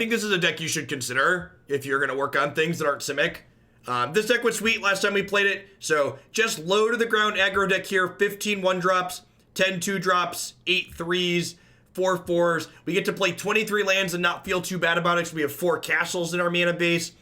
think this is a deck you should consider if you're going to work on things that aren't Simic. This deck was sweet last time we played it, so just low to the ground aggro deck here, 15 1-drops, 10 2-drops, 8 3s, 4 4s. We get to play 23 lands and not feel too bad about it because we have 4 castles in our mana base.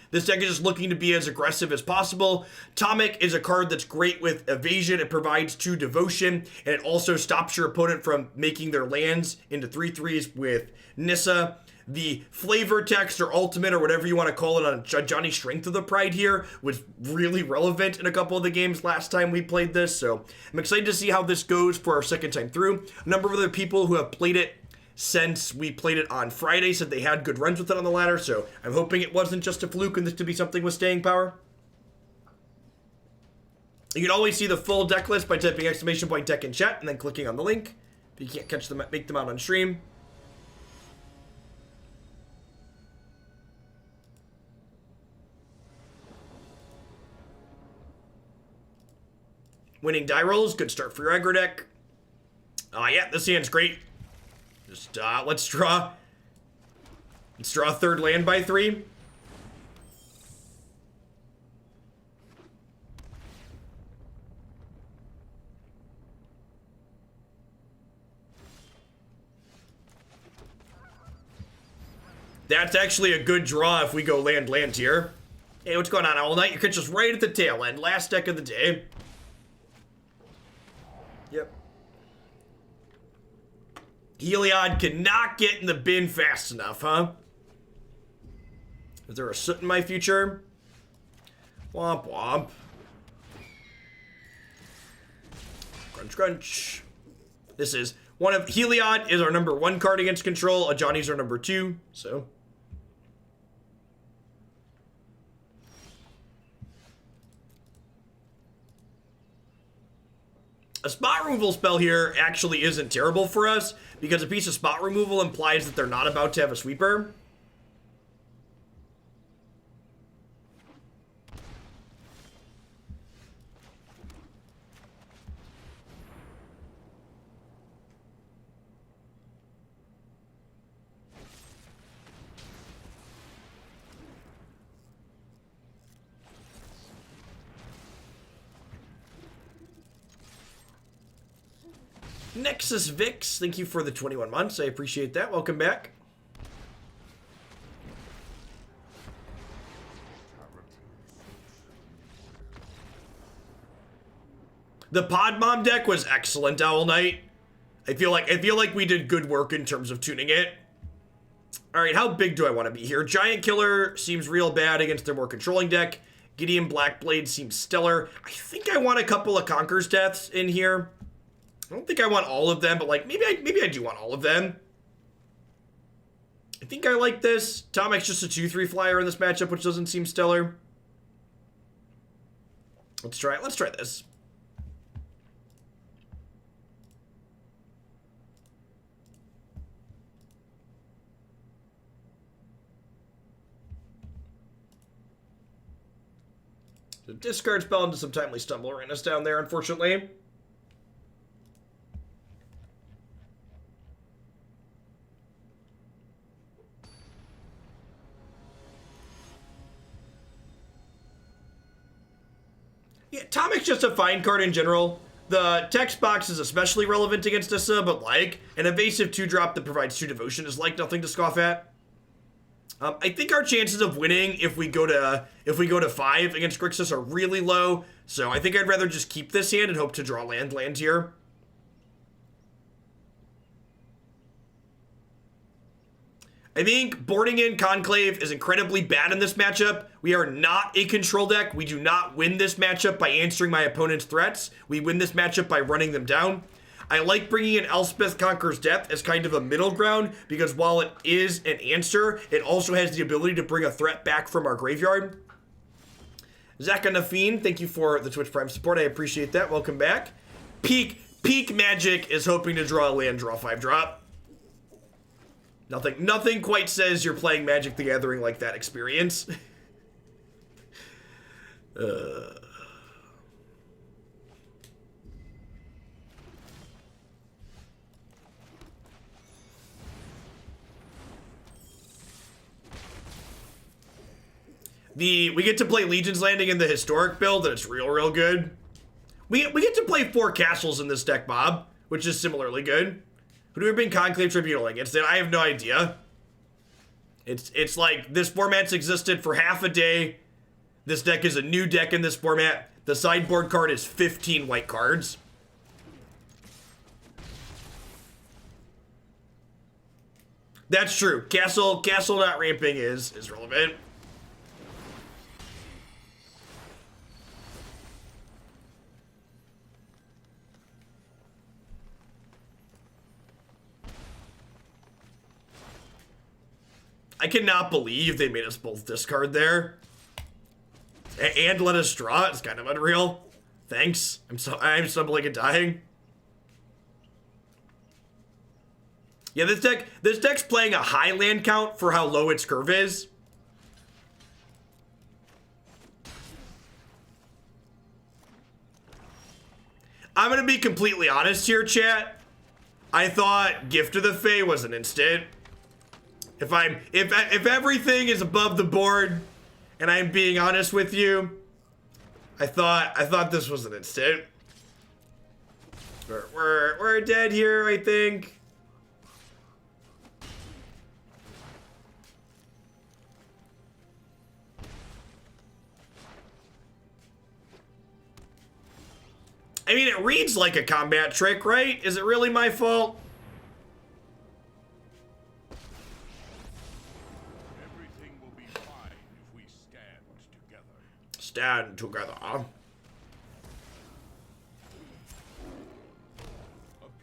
This deck is just looking to be as aggressive as possible. Tomik is a card that's great with evasion. It provides 2 devotion, and it also stops your opponent from making their lands into 3/3s with Nissa. The flavor text or ultimate or whatever you want to call it on Ajani Strength of the Pride here was really relevant in a couple of the games last time we played this, so I'm excited to see how this goes for our second time through. A number of other people who have played it since we played it on Friday said they had good runs with it on the ladder, so I'm hoping it wasn't just a fluke and this to be something with staying power. You can always see the full deck list by typing !deck in chat and then clicking on the link. If you can't catch them, make them out on stream. Winning die rolls, good start for your aggro deck. Yeah, this hand's great. Just, let's draw a 3rd land by 3. That's actually a good draw if we go land here. Hey, what's going on, Owl Knight? You catch us right at the tail end. Last deck of the day. Yep. Heliod cannot get in the bin fast enough, huh? Is there a soot in my future? Womp womp. Crunch crunch. This is one of Heliod is our number 1 card against control. Ajani's our number 2, so. A spot removal spell here actually isn't terrible for us because a piece of spot removal implies that they're not about to have a sweeper. Nexus Vix, thank you for the 21 months. I appreciate that. Welcome back. The Pod Mom deck was excellent, Owl Knight. I feel like we did good work in terms of tuning it. All right, how big do I want to be here? Giant Killer seems real bad against their more controlling deck. Gideon Blackblade seems stellar. I think I want a couple of Conqueror's Deaths in here. I don't think I want all of them, but like maybe I do want all of them. I think I like this. Tomik's just a 2/3 flyer in this matchup, which doesn't seem stellar. Let's try this. The discard spell into some timely stumble ran us down there, unfortunately. Yeah, Tomik's just a fine card in general. The text box is especially relevant against Issa, but like an evasive 2-drop that provides 2 devotion is like nothing to scoff at. I think our chances of winning if we go to 5 against Grixis are really low, so I think I'd rather just keep this hand and hope to draw land here. I think boarding in Conclave is incredibly bad in this matchup. We are not a control deck. We do not win this matchup by answering my opponent's threats. We win this matchup by running them down. I like bringing in Elspeth Conqueror's Death as kind of a middle ground because while it is an answer, it also has the ability to bring a threat back from our graveyard. Zaka Nafeen, thank you for the Twitch Prime support. I appreciate that. Welcome back. Peak Magic is hoping to draw a land, draw 5-drop. Nothing quite says you're playing Magic the Gathering like that experience. We get to play Legion's Landing in the historic build, and it's real good. We get to play 4 castles in this deck, Bob, which is similarly good. Who do we bring Conclave Tribunal against? I have no idea. It's like this format's existed for half a day. This deck is a new deck in this format. The sideboard card is 15 white cards. That's true. Castle not ramping is relevant. I cannot believe they made us both discard there. And let us draw. It's kind of unreal. Thanks. I'm stumbling and dying. Yeah, this deck's playing a high land count for how low its curve is. I'm gonna be completely honest here, chat. I thought Gift of the Fae was an instant. If everything is above the board, and I'm being honest with you, I thought this was an instant. We're dead here, I think. I mean, it reads like a combat trick, right? Is it really my fault? Everything will be fine if we stand together. Stand together. A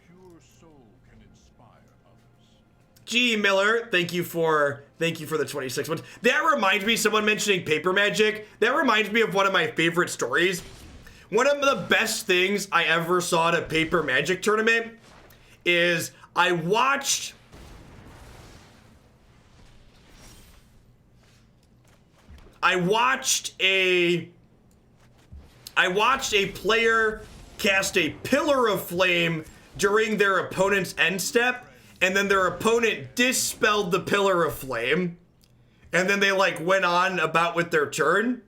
pure soul can inspire others. G Miller, thank you for the 26 months. That reminds me, someone mentioning paper magic. That reminds me of one of my favorite stories. One of the best things I ever saw at a paper magic tournament is I watched a player cast a pillar of flame during their opponent's end step, and then their opponent dispelled the pillar of flame, and then they like went on about with their turn.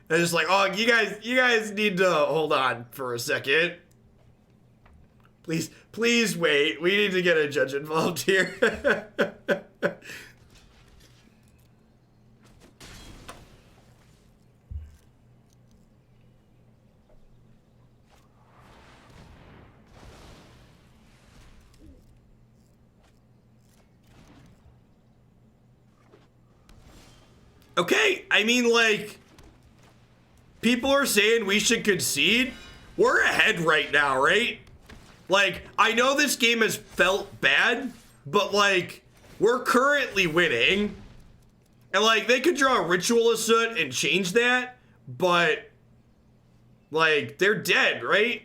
And it's like, oh, you guys need to hold on for a second. Please wait. We need to get a judge involved here. Okay, I mean, like, people are saying we should concede. We're ahead right now, right? Like, I know this game has felt bad, but like, we're currently winning. And like, they could draw a Ritual of Soot and change that, but like, they're dead, right?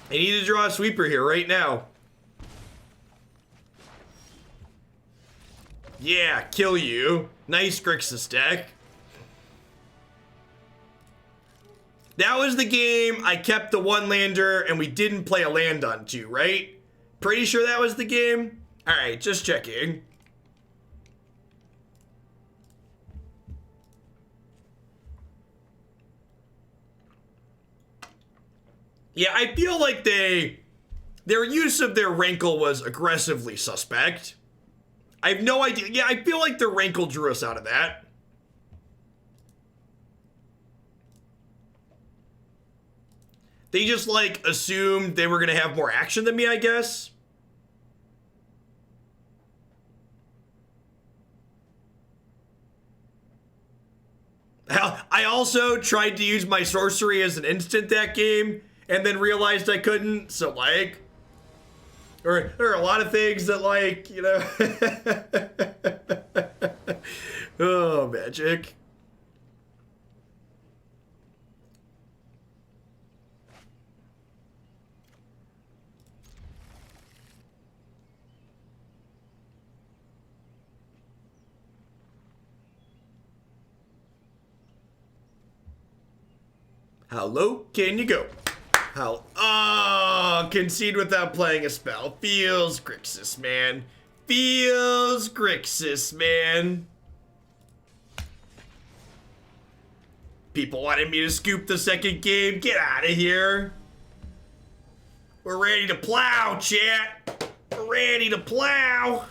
I need to draw a sweeper here right now. Yeah, kill you. Nice Grixis deck. That was the game I kept the one lander and we didn't play a land on two, right? Pretty sure that was the game? Alright, just checking. Yeah, I feel like their use of their Rankle was aggressively suspect. I have no idea. Yeah, I feel like their Rankle drew us out of that. They just, like, assumed they were going to have more action than me, I guess. I also tried to use my sorcery as an instant that game, and then realized I couldn't, so, like... Or there are a lot of things that, like, you know... Oh, magic. How low can you go? How... Oh, concede without playing a spell. Feels Grixis, man. Feels Grixis, man. People wanted me to scoop the second game. Get out of here. We're ready to plow, chat. We're ready to plow.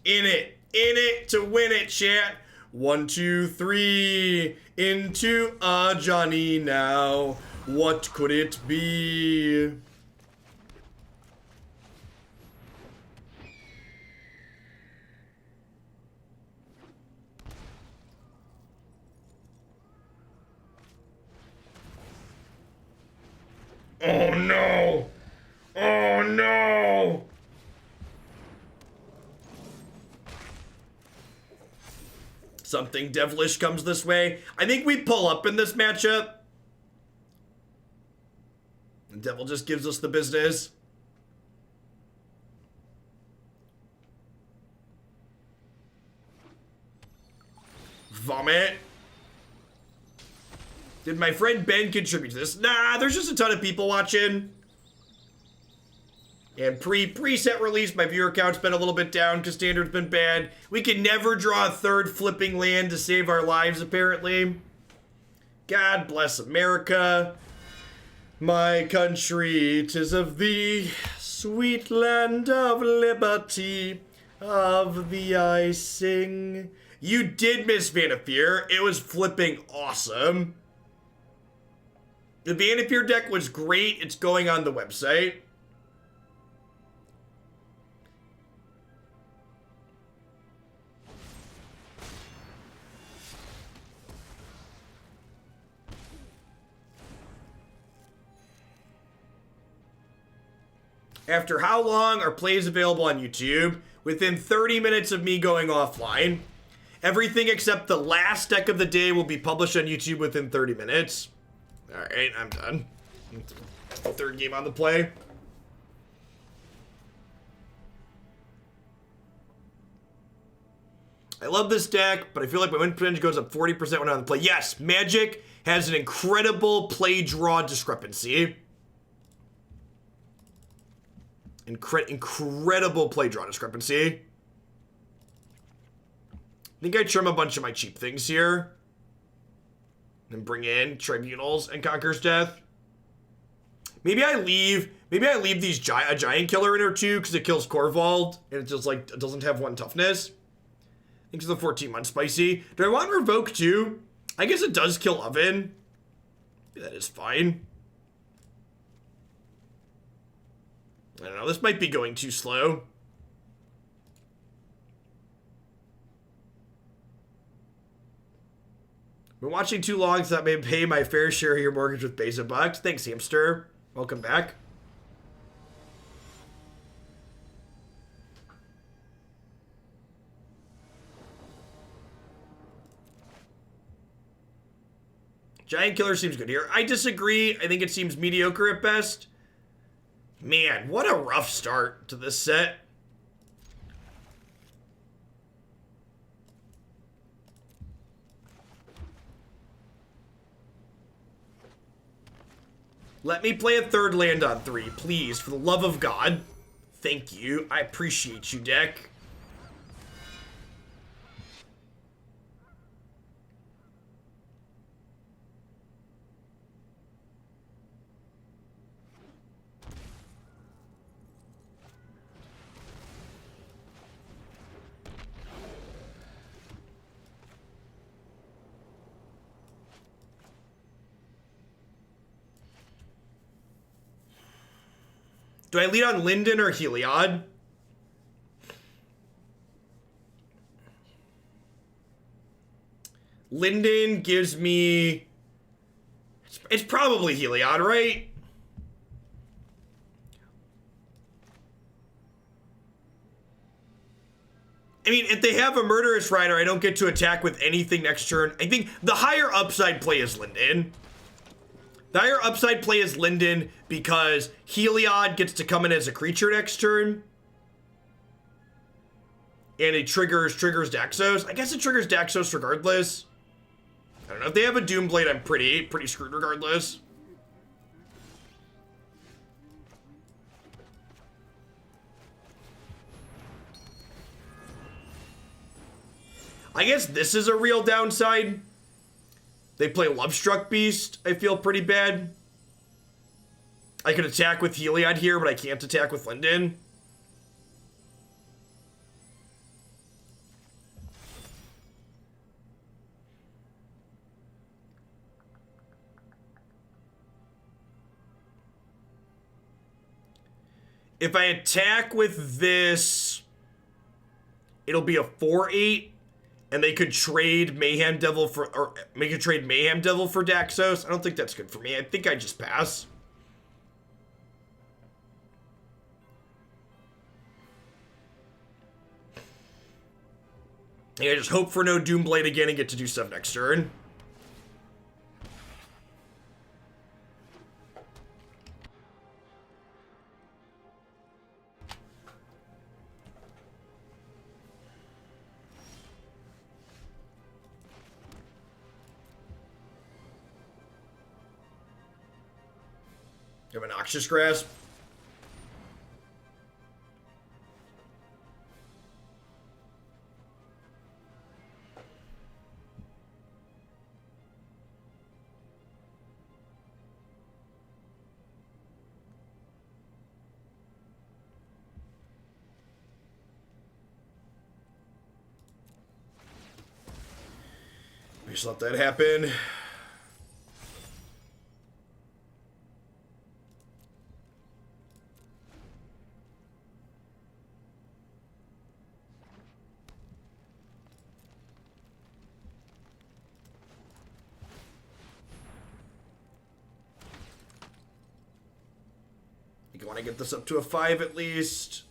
In it to win it, chat. 1, 2, 3, into Ajani now. What could it be? Oh no! Oh no! Something devilish comes this way. I think we pull up in this matchup. The devil just gives us the business. Vomit. Did my friend Ben contribute to this? Nah, there's just a ton of people watching. And preset release, my viewer count's been a little bit down because standard's been bad. We can never draw a third flipping land to save our lives, apparently. God bless America. My country, 'tis of thee, sweet land of liberty, of thee I sing. You did miss Vanafear. It was flipping awesome. The Vanafear deck was great. It's going on the website. After how long are plays available on YouTube? Within 30 minutes of me going offline. Everything except the last deck of the day will be published on YouTube within 30 minutes. Alright, I'm done. Third game on the play. I love this deck, but I feel like my win percentage goes up 40% when I'm on the play. Yes, Magic has an incredible play draw discrepancy. Incredible play draw discrepancy. I think I trim a bunch of my cheap things here. And bring in Tribunals and Conqueror's Death. Maybe I leave these a Giant Killer in or two because it kills Corvald and it just like it doesn't have 1 toughness. I think it's the 14-month spicy. Do I want Revoke too? I guess it does kill Oven. That is fine. I don't know, this might be going too slow. Been watching too long, so that may pay my fair share of your mortgage with Beza Bucks. Thanks, Hamster. Welcome back. Giant Killer seems good here. I disagree. I think it seems mediocre at best. Man, what a rough start to this set. Let me play a third land on 3, please, for the love of God. Thank you. I appreciate you, deck. Do I lead on Linden or Heliod? Linden gives me... It's probably Heliod, right? I mean, if they have a Murderous Rider, I don't get to attack with anything next turn. I think the higher upside play is Linden. The higher upside play is Linden because Heliod gets to come in as a creature next turn. And it triggers Daxos. I guess it triggers Daxos regardless. I don't know. If they have a Doomblade, I'm pretty screwed regardless. I guess this is a real downside. They play Lovestruck Beast. I feel pretty bad. I could attack with Heliod here, but I can't attack with Linden. If I attack with this, it'll be a 4/8, and they could trade Mayhem Devil for, or make a trade Mayhem Devil for Daxos. I don't think that's good for me. I think I just pass. I just hope for no Doomblade again and get to do stuff next turn. You have a Noxious Grasp. Just let that happen. You want to get this up to a 5 at least.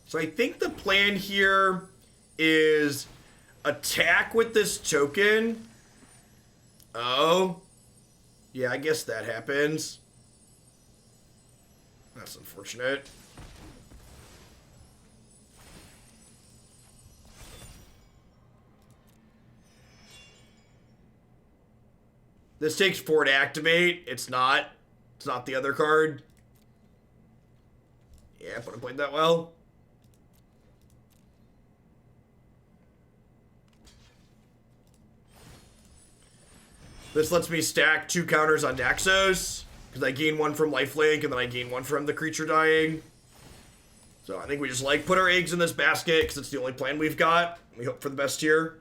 So I think the plan here is attack with this token. Oh. Yeah, I guess that happens. That's unfortunate. This takes 4 to activate. It's not. It's not the other card. Yeah, if I played that well. This lets me stack 2 counters on Daxos, because I gain 1 from lifelink, and then I gain 1 from the creature dying. So I think we just, like, put our eggs in this basket, because it's the only plan we've got. We hope for the best here.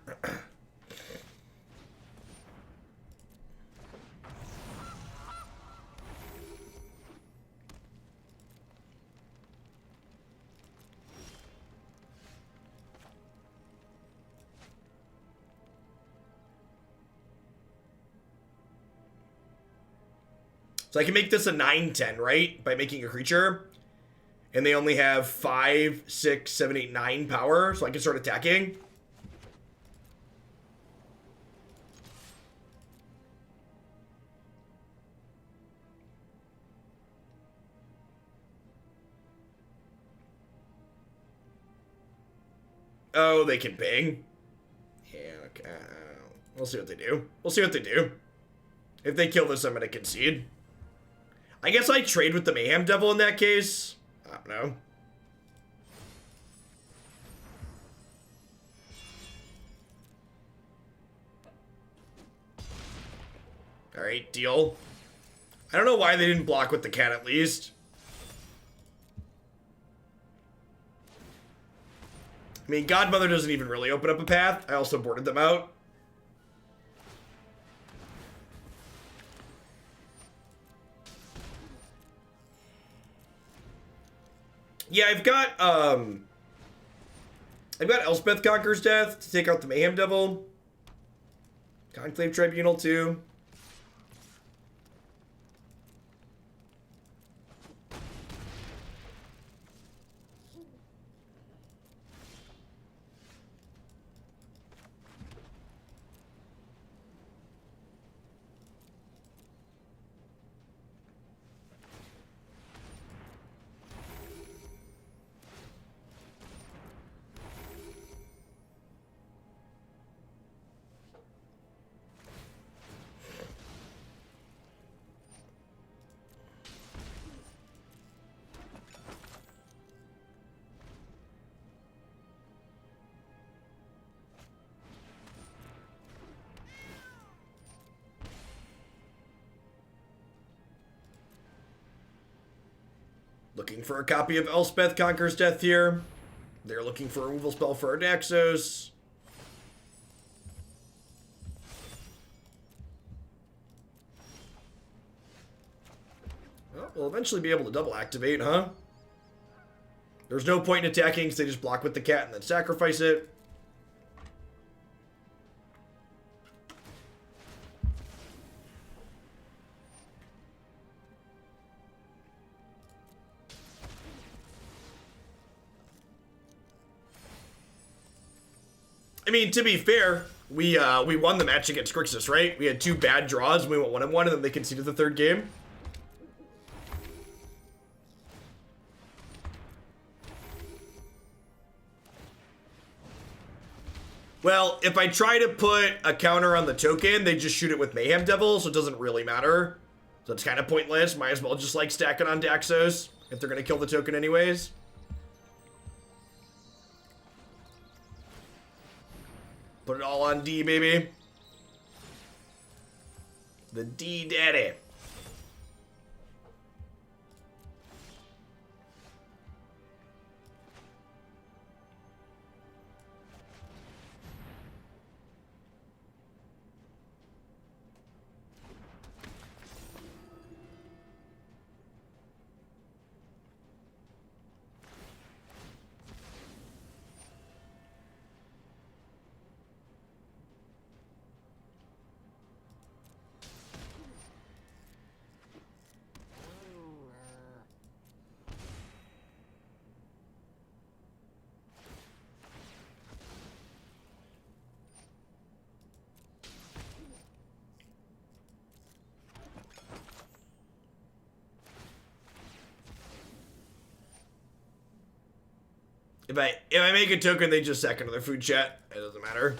So I can make this a 9/10, right? By making a creature. And they only have 5, 6, 7, 8, 9 power. So I can start attacking. Oh, they can ping. Yeah, okay. We'll see what they do. We'll see what they do. If they kill this, I'm going to concede. I guess I trade with the Mayhem Devil in that case. I don't know. Alright, deal. I don't know why they didn't block with the cat at least. I mean, Godmother doesn't even really open up a path. I also boarded them out. Yeah, I've got Elspeth Conquers Death to take out the Mayhem Devil. Conclave Tribunal too. Looking for a copy of Elspeth Conquers Death here. They're looking for a removal spell for our Daxos. Well, we'll eventually be able to double activate, huh? There's no point in attacking, so they just block with the cat and then sacrifice it. I mean, to be fair, we won the match against Grixis, right? We had 2 bad draws, and we went 1-1, and then they conceded the 3rd game. Well, if I try to put a counter on the token, they just shoot it with Mayhem Devil, so it doesn't really matter. So it's kind of pointless. Might as well just, like, stack it on Daxos if they're going to kill the token anyways. Put it all on D, baby. The D daddy. If I make a token, they just sack another food chat. It doesn't matter.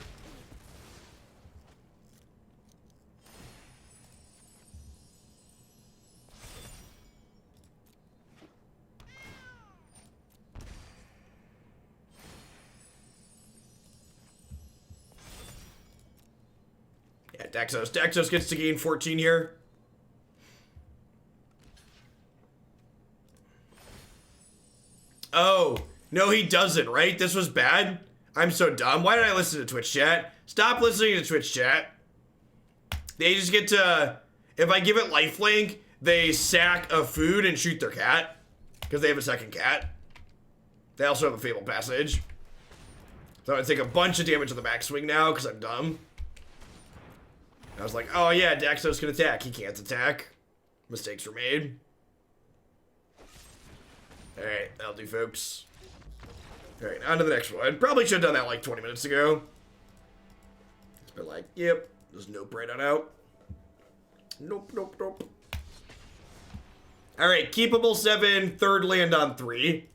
Yeah, Daxos. Daxos gets to gain 14 here. Oh. No, he doesn't, right? This was bad? I'm so dumb. Why did I listen to Twitch chat? Stop listening to Twitch chat. They just get to... If I give it lifelink, they sack a food and shoot their cat. Because they have a second cat. They also have a Fabled Passage. So I take a bunch of damage on the back swing now, because I'm dumb. I was like, oh yeah, Daxos can attack. He can't attack. Mistakes were made. Alright, that'll do, folks. Alright, on to the next one. Probably should have done that like 20 minutes ago. It's been like, yep, there's nope right on out. Nope, nope, nope. Alright, keepable 7, 3rd land on 3.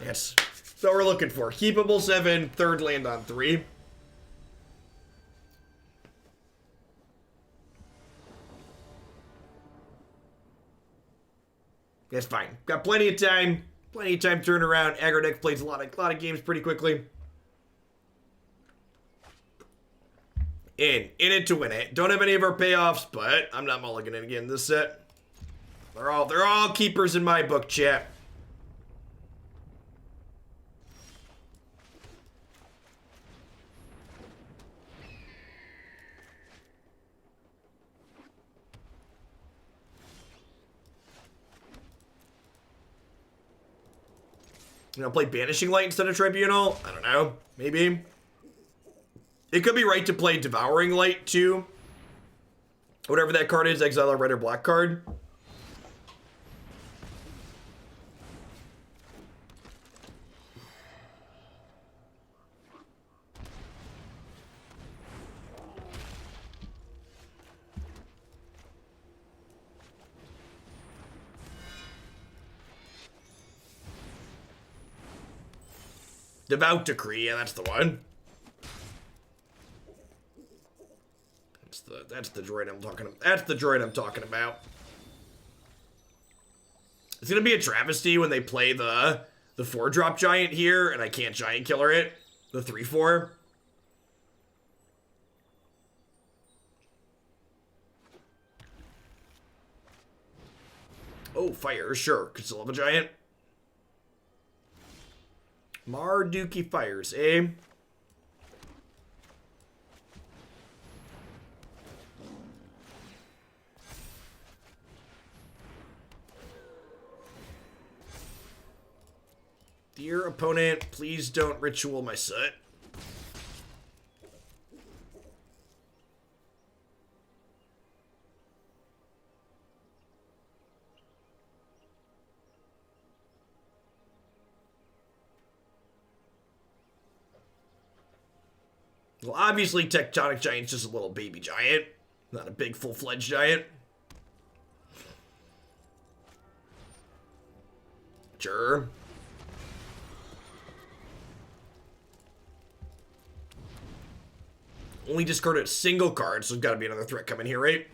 Yes, that's what we're looking for. Keepable 7, 3rd land on 3. That's fine. Got plenty of time. Plenty of time to turn around. Aggro deck plays a lot of games pretty quickly. In it to win it. Don't have any of our payoffs, but I'm not mulliganing again this set. They're all keepers in my book, chat. You know, play Banishing Light instead of Tribunal? I don't know. Maybe. It could be right to play Devouring Light, too. Whatever that card is, exile a red or black card. Devout Decree, yeah, that's the one. That's the droid I'm talking about. That's the droid I'm talking about. It's gonna be a travesty when they play the 4-drop giant here, and I can't giant killer it. The 3/4. Oh, fire, sure. Could still have a giant. Marduki fires, eh? Dear opponent, please don't ritual my soot. Well, obviously, Tectonic Giant's just a little baby giant, not a big full-fledged giant. Sure. Only discarded a single card, so there's got to be another threat coming here, right?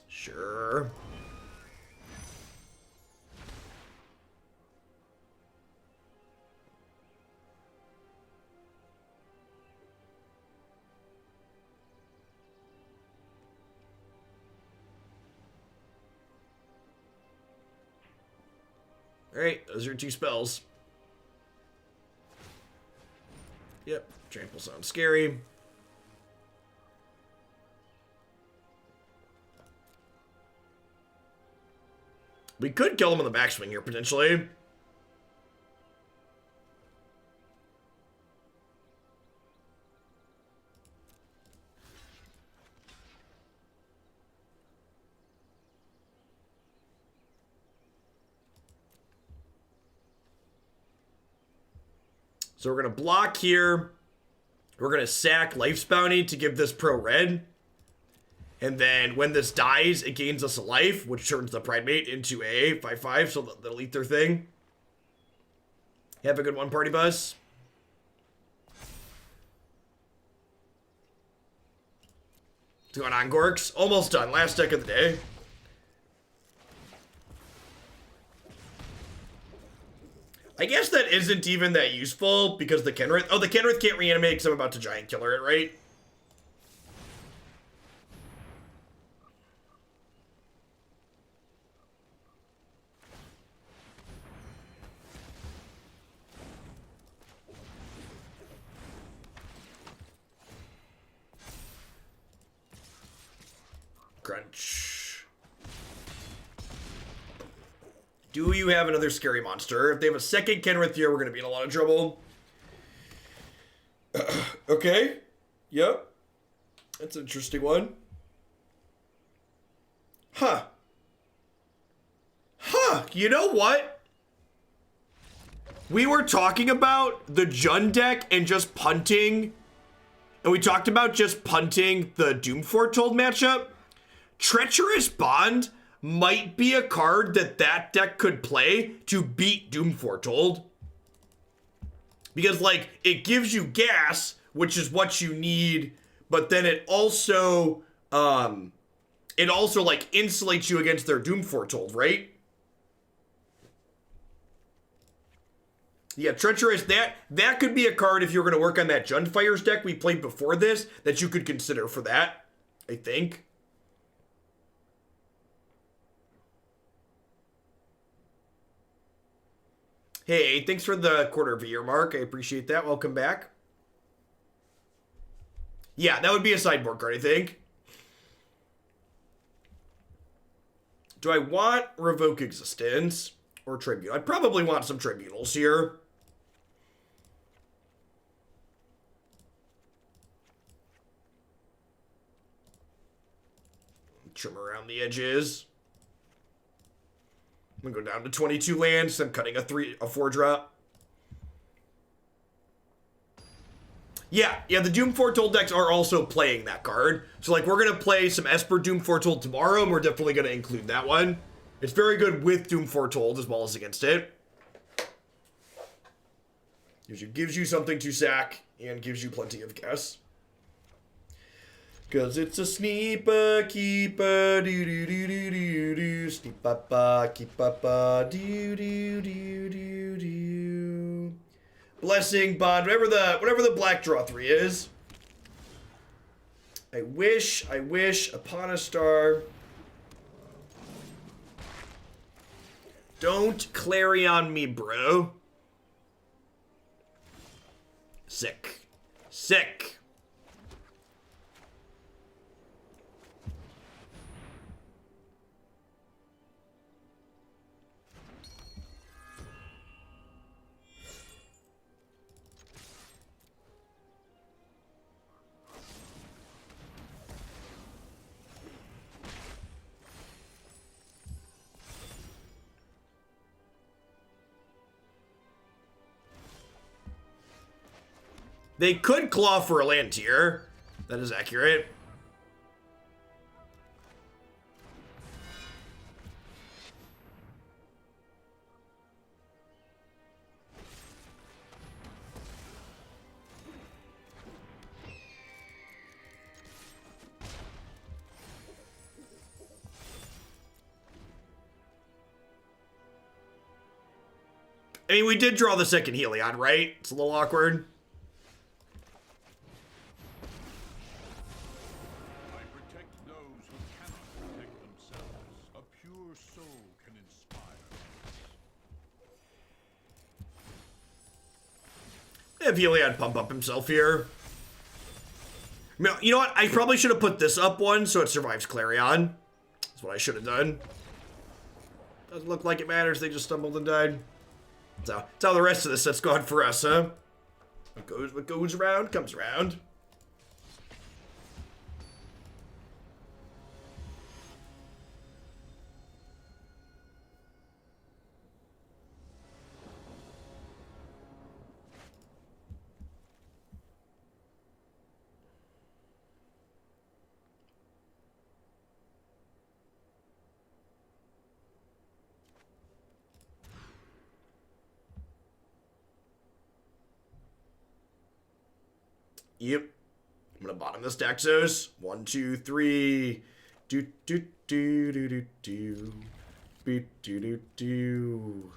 Sure. Alright, those are 2 spells. Yep, trample sounds scary. We could kill him on the backswing here, potentially. So we're going to block here. We're going to sack Life's Bounty to give this pro red. And then when this dies, it gains us a life, which turns the Pridemate into a 5/5, so they'll eat their thing. Have a good one, Party Bus. What's going on, Gorks? Almost done. Last deck of the day. I guess that isn't even that useful because the Kenrith... Oh, the Kenrith can't reanimate because I'm about to Giant Killer it, right? Crunch. Do you have another scary monster? If they have a second Kenrith here, we're going to be in a lot of trouble. Okay. Yep. That's an interesting one. Huh. You know what? We were talking about the Jund deck and just punting. And we talked about just punting the Doom Foretold matchup. Treacherous Bond might be a card that deck could play to beat Doom Foretold. Because, like, it gives you gas, which is what you need, but then it also, like, insulates you against their Doom Foretold, right? Yeah, Treacherous, that could be a card if you're going to work on that Jundfire's deck we played before this, that you could consider for that, I think. Hey, thanks for the quarter of a year, Mark. I appreciate that. Welcome back. Yeah, that would be a sideboard card, I think. Do I want Revoke Existence or Tribunal? I probably want some Tribunals here. Trim around the edges. I'm gonna go down to 22 lands. I'm cutting a 4-drop. Yeah, the Doom Foretold decks are also playing that card. So, like, we're gonna play some Esper Doom Foretold tomorrow, and we're definitely gonna include that one. It's very good with Doom Foretold as well as against it. Gives you something to sack and gives you plenty of gas. Cause it's a sneeper keeper, do do do do do do, sneep papa, keep papa, do do do do do. Blessing Bond, whatever the black draw 3 is. I wish upon a star. Don't Clarion me, bro. Sick. Sick. They could claw for a land tier. That is accurate. I mean, we did draw the second Heliod, right? It's a little awkward. If Heliod pump up himself here. You know what? I probably should have put this up one so it survives Clarion. That's what I should have done. Doesn't look like it matters. They just stumbled and died. So that's how the rest of this set's gone for us, huh? What goes around comes around. Yep. I'm gonna bottom this Daxos. 1, 2, 3. Do do do do do do. Do do do do.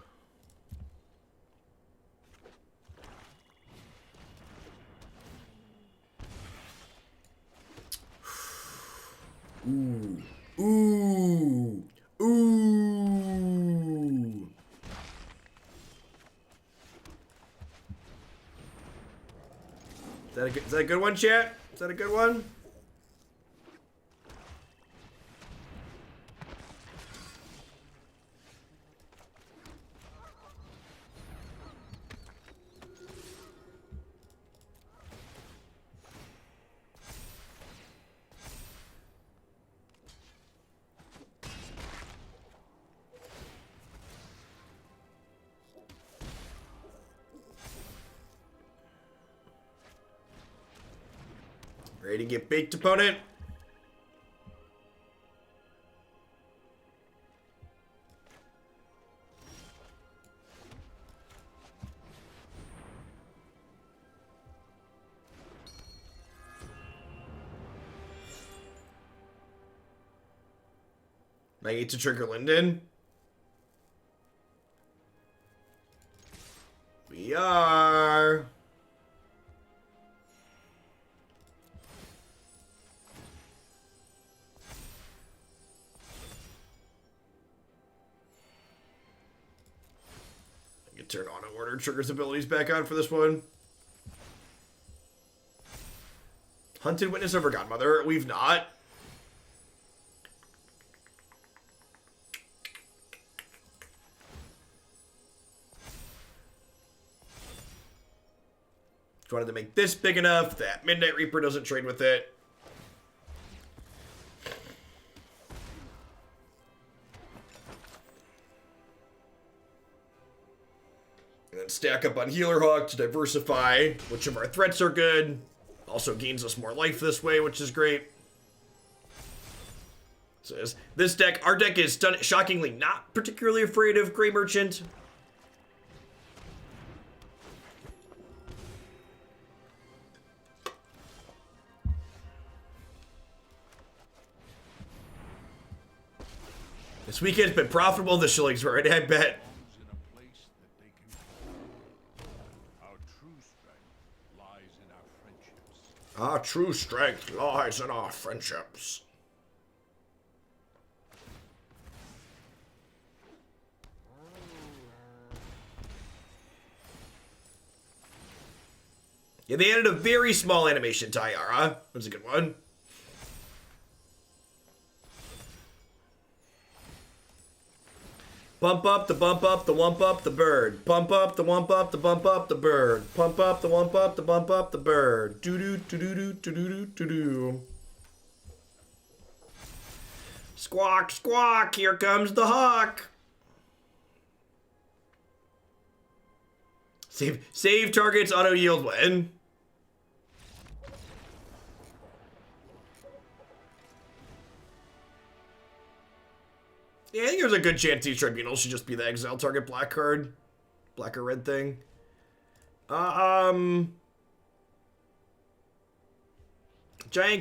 Ooh. Ooh. Ooh. Is that a good one, chat? Is that a good one? Ready to get baked, opponent? I need to trigger Linden. We are. Turn auto order triggers abilities back on for this one. Hunted Witness over Godmother. We've not. Just wanted to make this big enough that Midnight Reaper doesn't trade with it. And then stack up on Healer Hawk to diversify which of our threats are good. Also gains us more life this way, which is great. So this deck, our deck is shockingly not particularly afraid of Grey Merchant. This weekend's been profitable in the Shillings already, I bet. Our true strength lies in our friendships. Yeah, they added a very small animation to Ayara. That's a good one. Bump up the bump up the wump up the bird. Bump up the wump up the bump up the bird. Pump up the wump up the bump up the bird. Doo doo doo doo doo doo doo doo doo. Squawk squawk, here comes the hawk. Save targets auto yield when. Yeah, I think there's a good chance these tribunals should just be the exile target black card. Black or red thing. Giant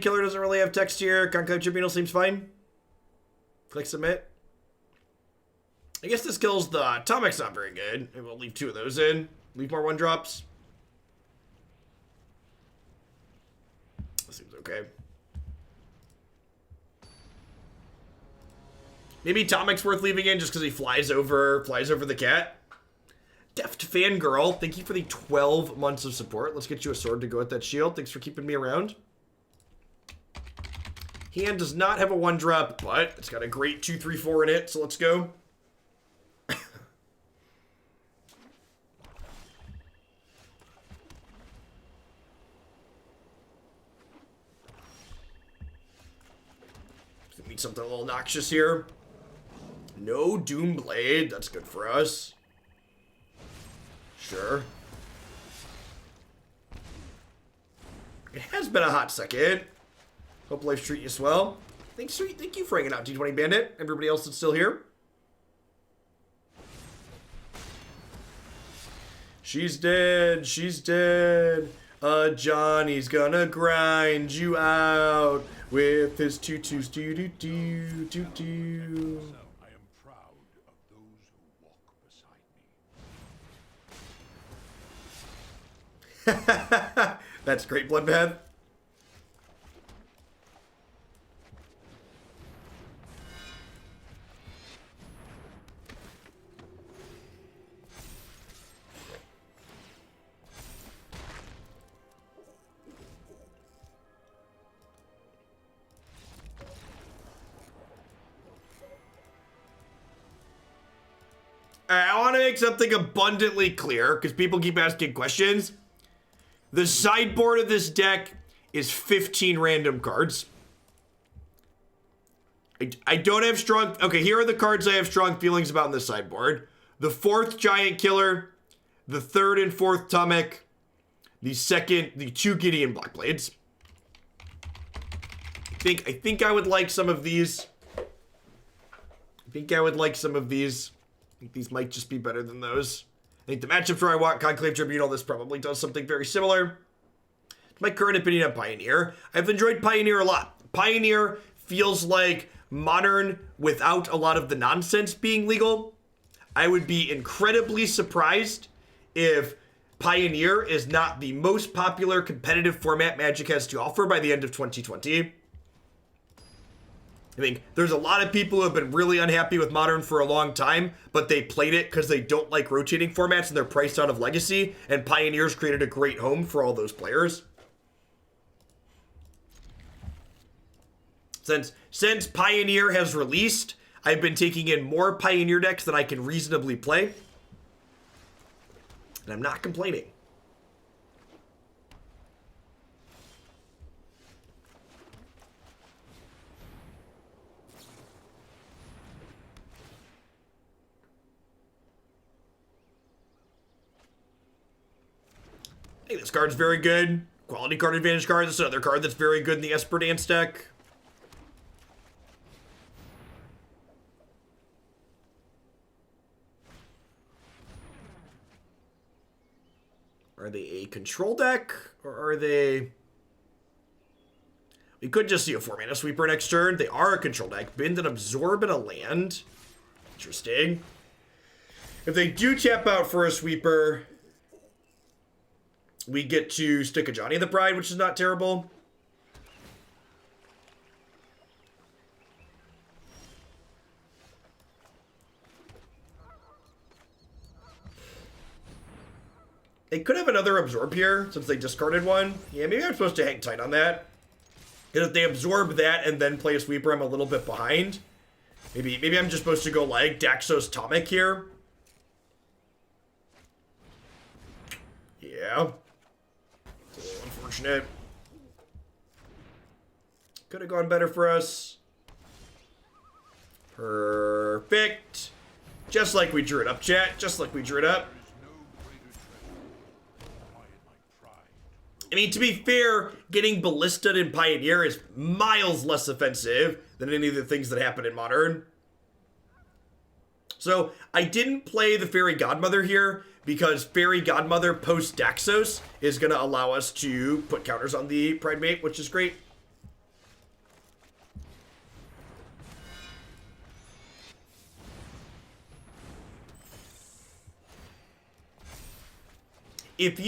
Killer doesn't really have text here. Conclave Tribunal seems fine. Click submit. I guess this kills the Tomik's not very good. Maybe we'll leave 2 of those in. Leave more 1-drops. That seems okay. Maybe Tomik's worth leaving in just because he flies over the cat. Deft Fangirl, thank you for the 12 months of support. Let's get you a sword to go with that shield. Thanks for keeping me around. Hand does not have a 1-drop, but it's got a great 2/3/4 in it, so let's go. Need something a little noxious here. No Doom Blade, that's good for us. Sure. It has been a hot second. Hope life treat you well. Thank you for hanging out, D20 Bandit. Everybody else that's still here. She's dead. She's dead. Ajani's gonna grind you out with his tutus. Do do do do do. I am proud of those who walk beside me. That's great, Bloodbath. I want to make something abundantly clear, because people keep asking questions. The sideboard of this deck is 15 random cards. I don't have strong... Okay, here are the cards I have strong feelings about in the sideboard. The 4th Giant Killer, the 3rd and 4th Tomik, the 2 Gideon Blackblades. I think I would like some of these. I think these might just be better than those. I think the matchups where I want Conclave Tribunal, this probably does something very similar. It's my current opinion on Pioneer. I've enjoyed Pioneer a lot. Pioneer feels like Modern without a lot of the nonsense being legal. I would be incredibly surprised if Pioneer is not the most popular competitive format Magic has to offer by the end of 2020. I think there's a lot of people who have been really unhappy with Modern for a long time, but they played it because they don't like rotating formats and they're priced out of Legacy, and Pioneers created a great home for all those players. Since Pioneer has released, I've been taking in more Pioneer decks than I can reasonably play, and I'm not complaining. Hey, this card's very good. Quality card advantage card. This is another card that's very good in the Esper Dance deck. Are they a control deck? Or are they... We could just see a 4-mana sweeper next turn. They are a control deck. Bend and absorb in a land. Interesting. If they do tap out for a sweeper... We get to stick Ajani the Bride, which is not terrible. They could have another absorb here since they discarded one. Yeah, maybe I'm supposed to hang tight on that. Because if they absorb that and then play a sweeper, I'm a little bit behind. Maybe I'm just supposed to go like Daxos Tomik here. Yeah. It's a little unfortunate. Could have gone better for us. Perfect. Just like we drew it up, chat. Just like we drew it up. I mean, to be fair, getting ballisted in Pioneer is miles less offensive than any of the things that happen in Modern. So, I didn't play the Faerie Guidemother here because Faerie Guidemother post Daxos is going to allow us to put counters on the Pridemate, which is great. If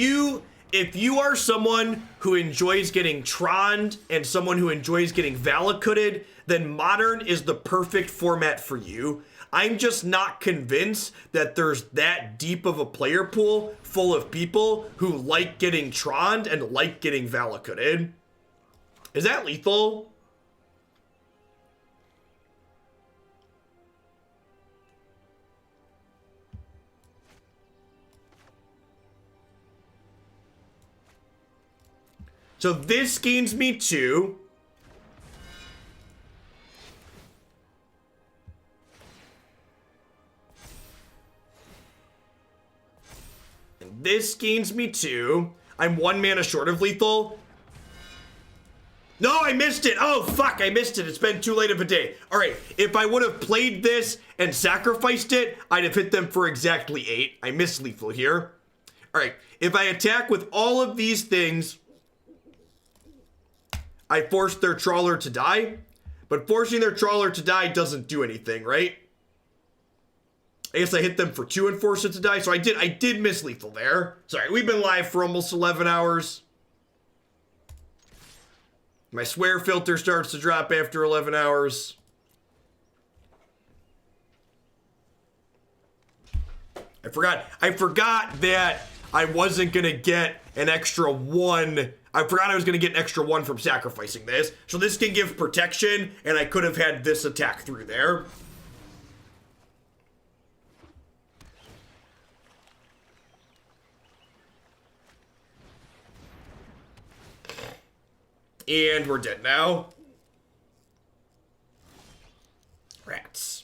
you are someone who enjoys getting Trond and someone who enjoys getting Valakutted, then Modern is the perfect format for you. I'm just not convinced that there's that deep of a player pool full of people who like getting Trond and like getting Valakutted. Is that lethal? So this gains me 2. And this gains me 2. I'm 1 mana short of lethal. No, I missed it. Oh, fuck, I missed it. It's been too late of a day. All right, if I would have played this and sacrificed it, I'd have hit them for exactly 8. I missed lethal here. All right, if I attack with all of these things, I forced their trawler to die, but forcing their trawler to die doesn't do anything, right? I guess I hit them for 2 and forced it to die, so I did miss lethal there. Sorry, we've been live for almost 11 hours. My swear filter starts to drop after 11 hours. I forgot that I wasn't gonna get an extra 1. I forgot I was going to get an extra 1 from sacrificing this. So this can give protection, and I could have had this attack through there. And we're dead now. Rats.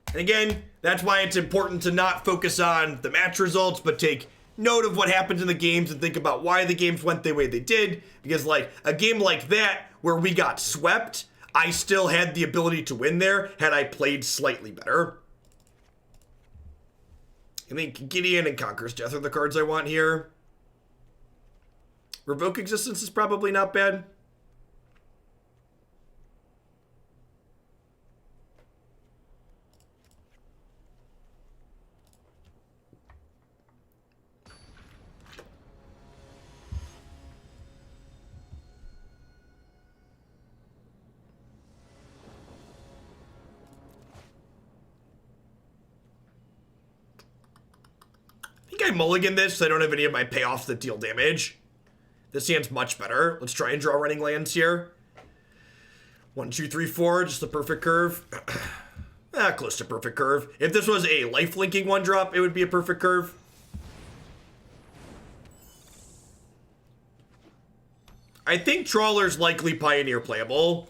And again, that's why it's important to not focus on the match results, but take note of what happens in the games and think about why the games went the way they did. Because like a game like that where we got swept, I still had the ability to win there had I played slightly better. I think Gideon and Conqueror's Death are the cards I want here. Revoke Existence is probably not bad. I mulligan this so I don't have any of my payoffs that deal damage. This hand's much better. Let's try and draw running lands here. 1, 2, 3, 4, just the perfect curve. Close to perfect curve. If this was a life linking 1-drop, it would be a perfect curve. I think Trawler's likely Pioneer playable.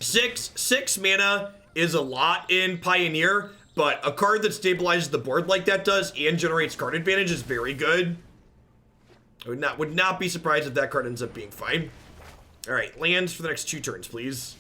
6 mana is a lot in Pioneer, but a card that stabilizes the board like that does and generates card advantage is very good. I would not be surprised if that card ends up being fine. All right, lands for the next 2 turns, please.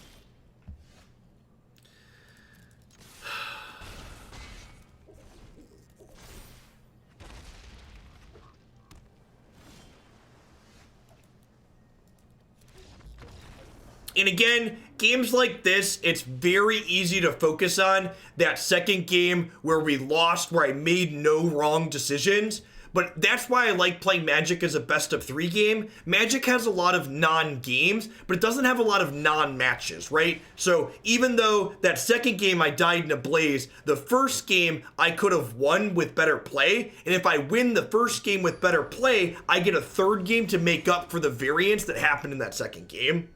And again, games like this, it's very easy to focus on that second game where we lost, where I made no wrong decisions. But that's why I like playing Magic as a best of 3 game. Magic has a lot of non-games, but it doesn't have a lot of non-matches, right? So even though that second game I died in a blaze, the first game I could have won with better play. And if I win the first game with better play, I get a third game to make up for the variance that happened in that second game.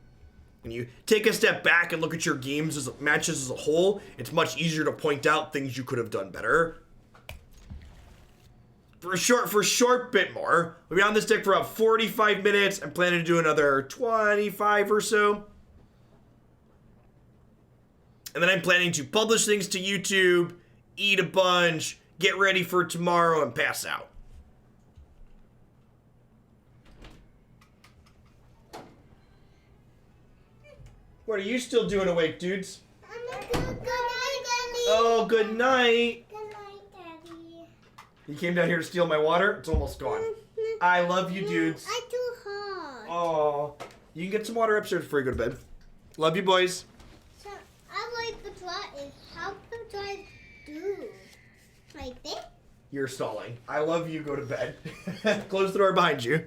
When you take a step back and look at your games as matches as a whole, it's much easier to point out things you could have done better. For a short bit more, we'll be on this deck for about 45 minutes. I'm planning to do another 25 or so. And then I'm planning to publish things to YouTube, eat a bunch, get ready for tomorrow, and pass out. What are you still doing awake, dudes? Good night, Daddy. Oh, good night. Good night, Daddy. You came down here to steal my water? It's almost gone. I love you, dudes. I too hard. Oh, you can get some water upstairs before you go to bed. Love you, boys. So I like the try is how do I do? Like this? You're stalling. I love you. Go to bed. Close the door behind you.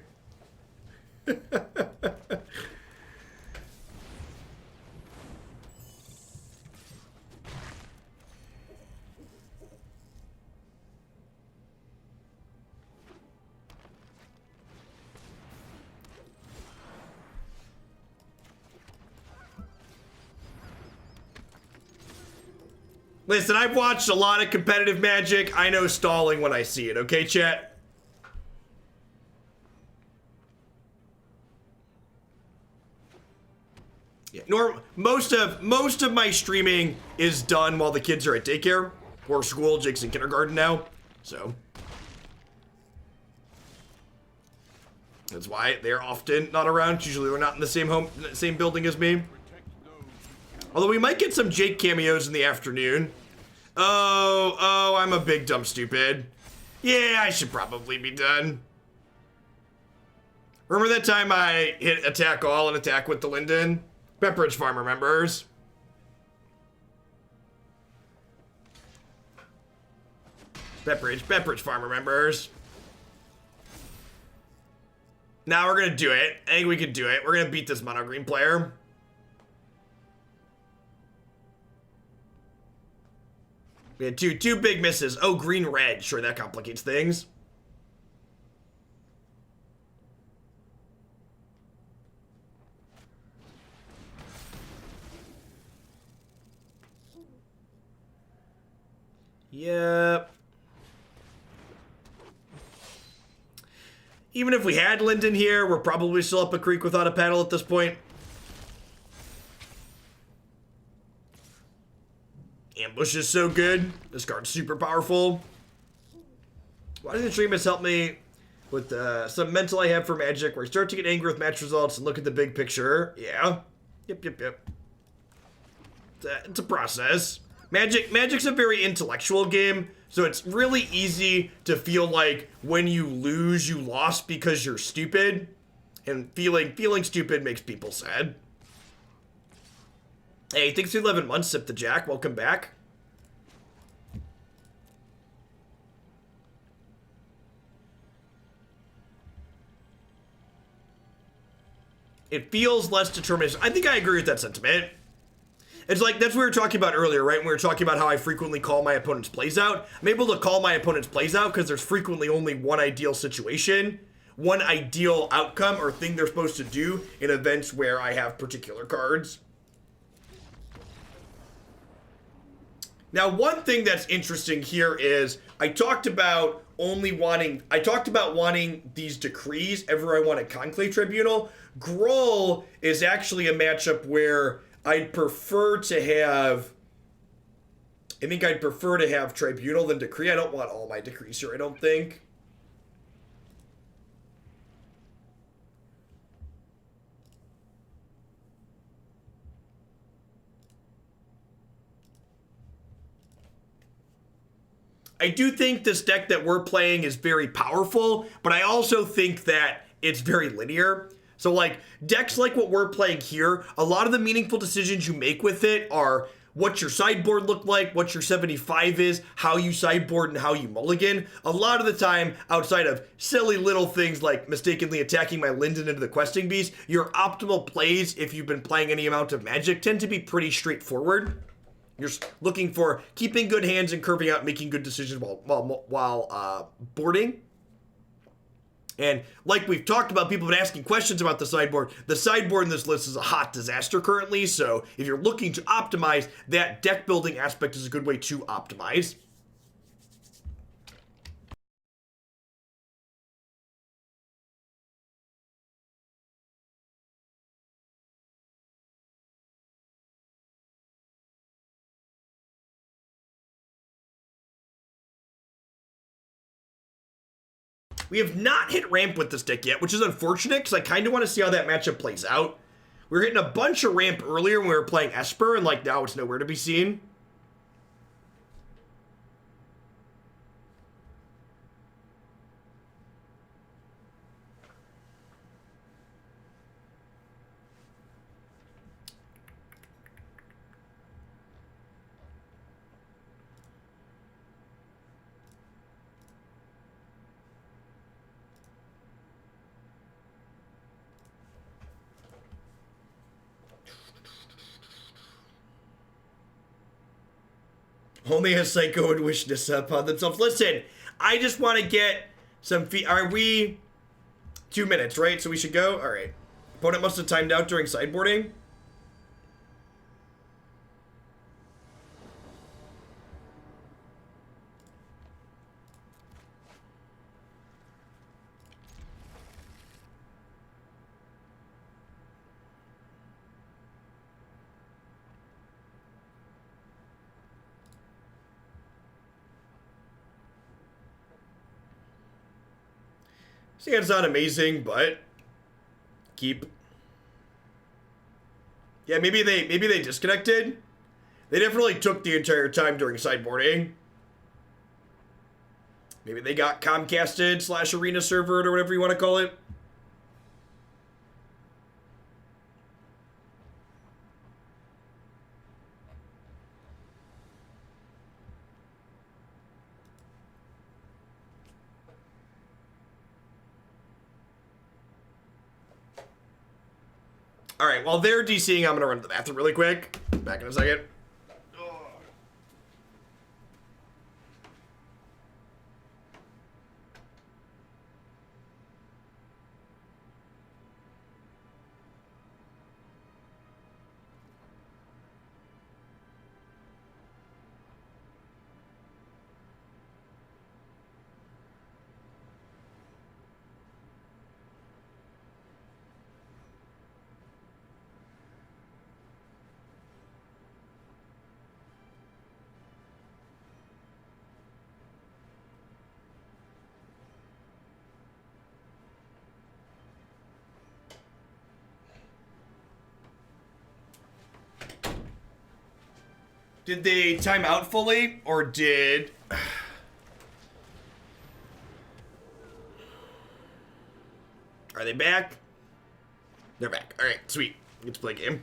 Listen, I've watched a lot of competitive Magic. I know stalling when I see it, okay, chat? Yeah, most of my streaming is done while the kids are at daycare or school. Jake's in kindergarten now, so that's why they're often not around. Usually they're not in the same building as me. Although we might get some Jake cameos in the afternoon. Oh, I'm a big dumb stupid. Yeah, I should probably be done. Remember that time I hit attack all and attack with the Linden? Pepperidge Farm remembers. Pepperidge Farm remembers. Now we're gonna do it. I think we can do it. We're gonna beat this mono green player. We had two big misses. Oh, green-red. Sure, that complicates things. Yep. Even if we had Linden here, we're probably still up a creek without a paddle at this point. Ambush is so good. This card's super powerful. Why does the Extremist help me with some mental I have for Magic where I start to get angry with match results and look at the big picture? Yeah. Yep. It's a process. Magic's a very intellectual game, so it's really easy to feel like when you lose, you lost because you're stupid. And feeling stupid makes people sad. Hey, thanks for 11 months, Sip the Jack. Welcome back. It feels less determination. I think I agree with that sentiment. It's like, that's what we were talking about earlier, right? When we were talking about how I frequently call my opponent's plays out. I'm able to call my opponent's plays out because there's frequently only one ideal situation, one ideal outcome or thing they're supposed to do in events where I have particular cards. Now, one thing that's interesting here is I talked about wanting these decrees everywhere I want a Conclave Tribunal. Gruul is actually a matchup where I'd prefer to have Tribunal than Decree. I don't want all my decrees here, I don't think. I do think this deck that we're playing is very powerful, but I also think that it's very linear. So like decks like what we're playing here, a lot of the meaningful decisions you make with it are what your sideboard looked like, what your 75 is, how you sideboard and how you mulligan. A lot of the time, outside of silly little things like mistakenly attacking my Linden into the questing beast, your optimal plays, if you've been playing any amount of Magic, tend to be pretty straightforward. You're just looking for keeping good hands and curving out, making good decisions while boarding. And like we've talked about, people have been asking questions about the sideboard. The sideboard in this list is a hot disaster currently, so if you're looking to optimize, that deck building aspect is a good way to optimize. We have not hit ramp with this deck yet, which is unfortunate because I kind of want to see how that matchup plays out. We were hitting a bunch of ramp earlier when we were playing Esper, and like now it's nowhere to be seen. Only a psycho would wish this upon themselves. Listen, I just want to get some Are we 2 minutes, right? So we should go? All right. Opponent must have timed out during sideboarding. See, it's not amazing, but keep. Yeah, maybe they disconnected. They definitely took the entire time during sideboarding. Maybe they got Comcasted / arena servered or whatever you want to call it. All right, while they're DCing, I'm going to run to the bathroom really quick. Back in a second. Did they time out fully, or did... Are they back? They're back. All right, sweet. Get to play a game.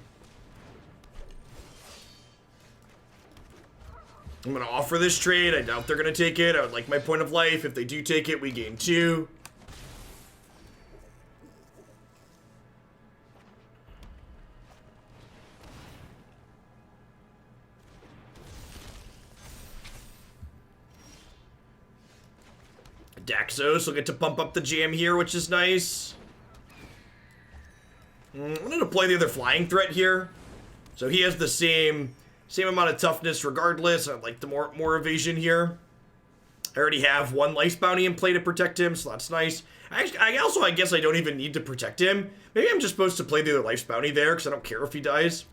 I'm going to offer this trade. I doubt they're going to take it. I would like my point of life. If they do take it, we gain 2. Daxos will get to pump up the jam here, which is nice. I'm going to play the other flying threat here. So he has the same amount of toughness regardless. I'd like the more evasion here. I already have 1 life bounty in play to protect him, so that's nice. I guess I don't even need to protect him. Maybe I'm just supposed to play the other life bounty there because I don't care if he dies.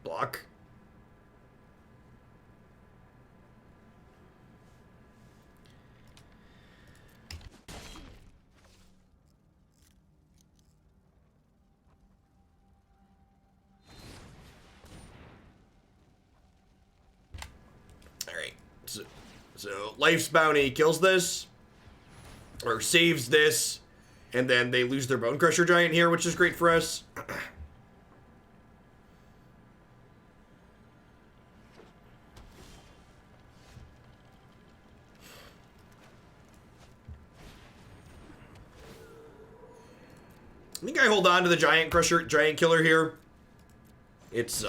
Block. Alright, so Life's Bounty kills this. or saves this, and then they lose their Bone Crusher Giant here, which is great for us. I think I hold on to the Giant Killer here. It's,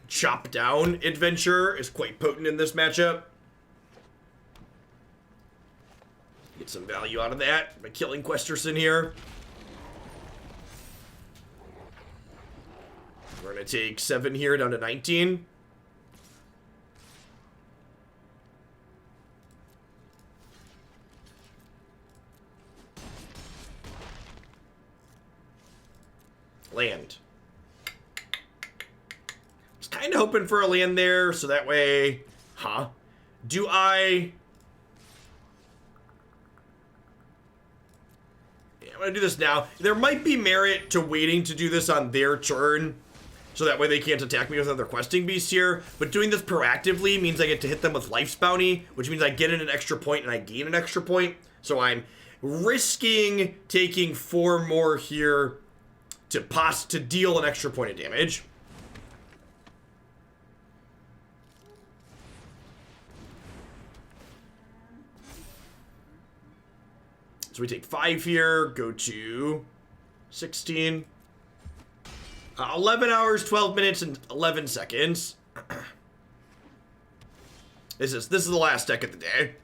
Chop Down Adventure is quite potent in this matchup. Get some value out of that by killing Questerson here. We're gonna take 7 here down to 19. Land. Was kind of hoping for a land there, so that way, do I? Yeah, I'm gonna do this now. There might be merit to waiting to do this on their turn, so that way they can't attack me with another questing beast here. But doing this proactively means I get to hit them with Life's Bounty, which means I get in an extra point and I gain an extra point. So I'm risking taking 4 more here to deal an extra point of damage. So we take 5 here, go to 16. 11 hours, 12 minutes, and 11 seconds. This is the last deck of the day.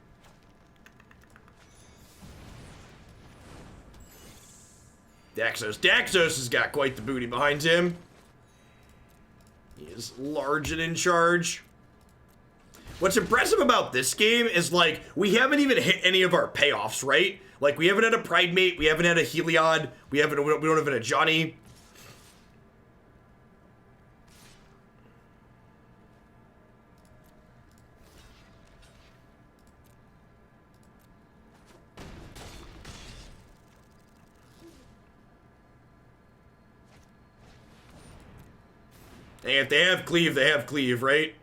Daxos has got quite the booty behind him. He is large and in charge. What's impressive about this game is, like, we haven't even hit any of our payoffs, right? Like, we haven't had a Pridemate, we haven't had a Heliod, we don't have an Ajani. And if they have cleave, they have cleave, right?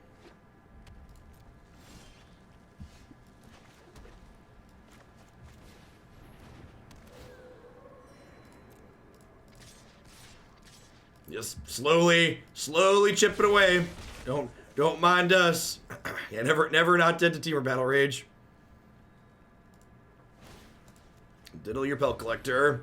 Just slowly chip it away. Don't mind us. Yeah, never not dead to Team or Battle Rage. Diddle your Pelt Collector.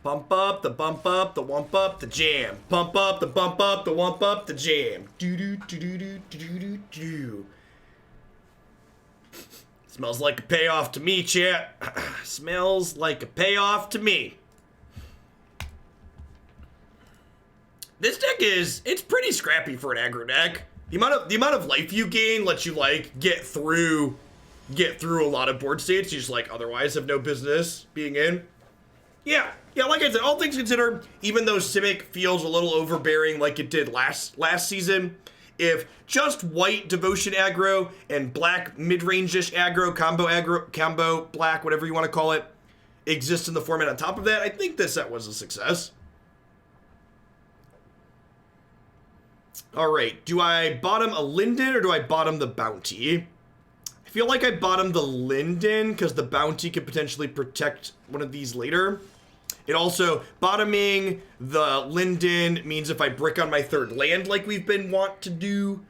Bump up, the wump up, the jam. Pump up, the wump up, the jam. Do. Smells like a payoff to me, chat. Smells like a payoff to me. This deck it's pretty scrappy for an aggro deck. The amount of life you gain lets you, like, get through a lot of board states you just, like, otherwise have no business being in. Yeah, like I said, all things considered, even though Simic feels a little overbearing like it did last season, if just white devotion aggro and black mid-range-ish aggro, combo black, whatever you want to call it, exists in the format on top of that, I think this set was a success. Alright, do I bottom a Linden or do I bottom the Bounty? I feel like I bottom the Linden because the Bounty could potentially protect one of these later. It also, bottoming the Linden means if I brick on my 3rd land like we've been known to do,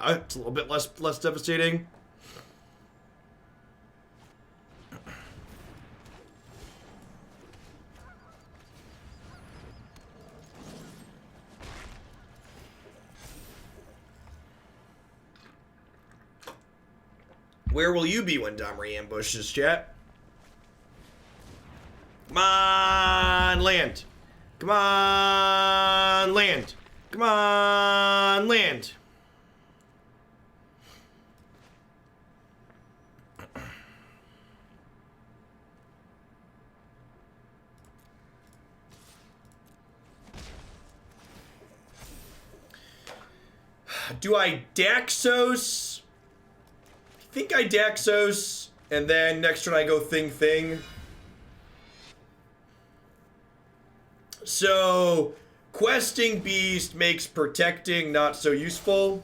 it's a little bit less devastating. Where will you be when Domri ambushes, chat? Come on, land. Come on, land. Come on, land. Do I Daxos? I think I Daxos, and then next turn I go thing. So, questing beast makes protecting not so useful.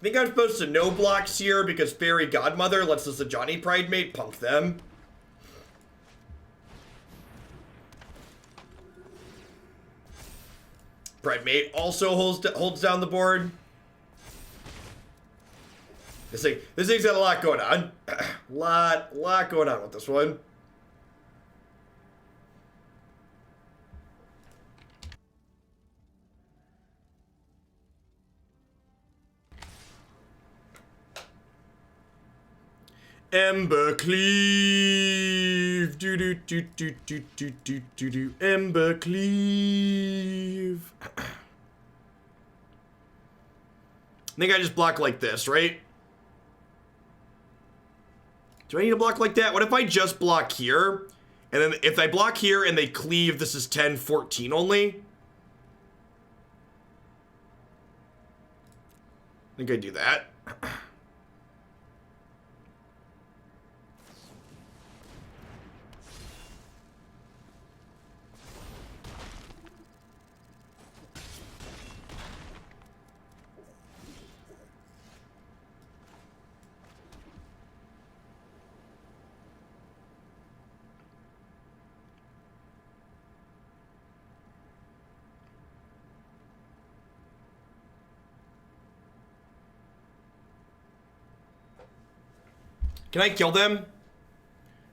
I think I'm supposed to no blocks here because Faerie Guidemother lets us Ajani Pridemate punk them. Pridemate also holds down the board. This thing's got a lot going on. lot going on with this one. Ember Cleave. Do. Ember Cleave. I think I just block like this, right? Do I need to block like that? What if I just block here? And then if I block here and they cleave, this is 10, 14 only. I think I do that. Can I kill them?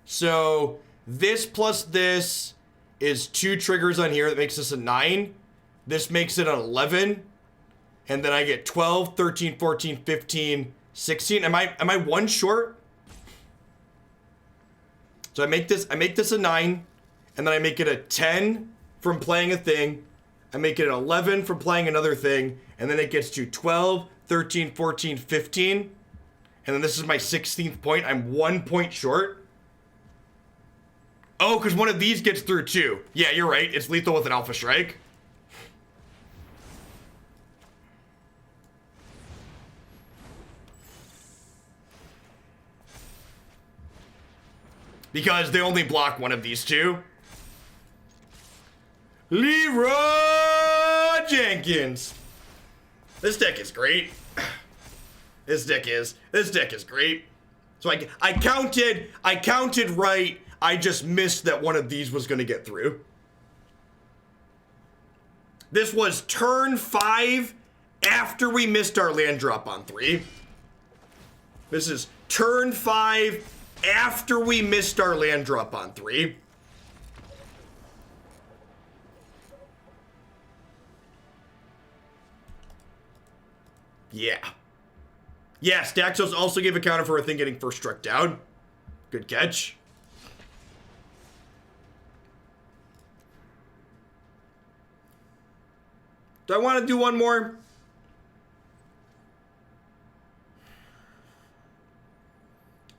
So this plus this is 2 triggers on here. That makes this a 9. This makes it an 11. And then I get 12, 13, 14, 15, 16. Am I 1 short? So I make this a 9. And then I make it a 10 from playing a thing. I make it an 11 from playing another thing. And then it gets to 12, 13, 14, 15. And then this is my 16th point. I'm 1 point short. Oh, because one of these gets through too. Yeah, you're right. It's lethal with an Alpha Strike. Because they only block one of these two. Leroy Jenkins. This deck is great. This deck is great. So I counted right. I just missed that one of these was going to get through. This was turn 5 after we missed our land drop on 3. This is turn 5 after we missed our land drop on 3. Yeah. Yes, Daxos also gave a counter for a thing getting first struck down. Good catch. Do I want to do one more?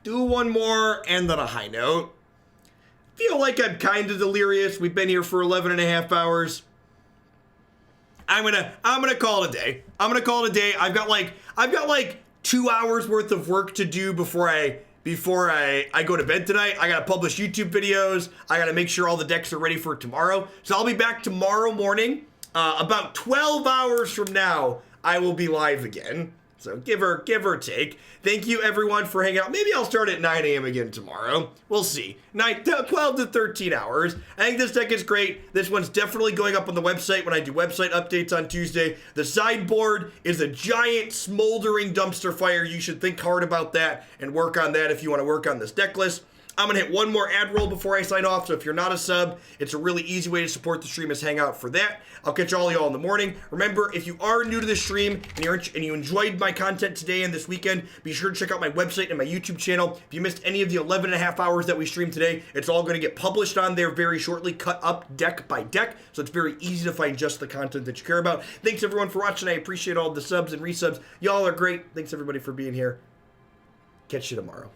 Do one more and then a high note. Feel like I'm kind of delirious. We've been here for 11 and a half hours. I'm gonna call it a day. I'm gonna call it a day. I've got like 2 hours worth of work to do before I go to bed tonight. I gotta publish YouTube videos. I gotta make sure all the decks are ready for tomorrow. So I'll be back tomorrow morning. About 12 hours from now, I will be live again. So give or take. Thank you everyone for hanging out. Maybe I'll start at 9 a.m. again tomorrow. We'll see. 12 to 13 hours. I think this deck is great. This one's definitely going up on the website when I do website updates on Tuesday. The sideboard is a giant smoldering dumpster fire. You should think hard about that and work on that if you want to work on this deck list. I'm going to hit one more ad roll before I sign off, so if you're not a sub, it's a really easy way to support the stream is hang out for that. I'll catch all y'all in the morning. Remember, if you are new to the stream and you enjoyed my content today and this weekend, be sure to check out my website and my YouTube channel. If you missed any of the 11 and a half hours that we streamed today, it's all going to get published on there very shortly, cut up deck by deck, so it's very easy to find just the content that you care about. Thanks everyone for watching. I appreciate all the subs and resubs. Y'all are great. Thanks everybody for being here. Catch you tomorrow.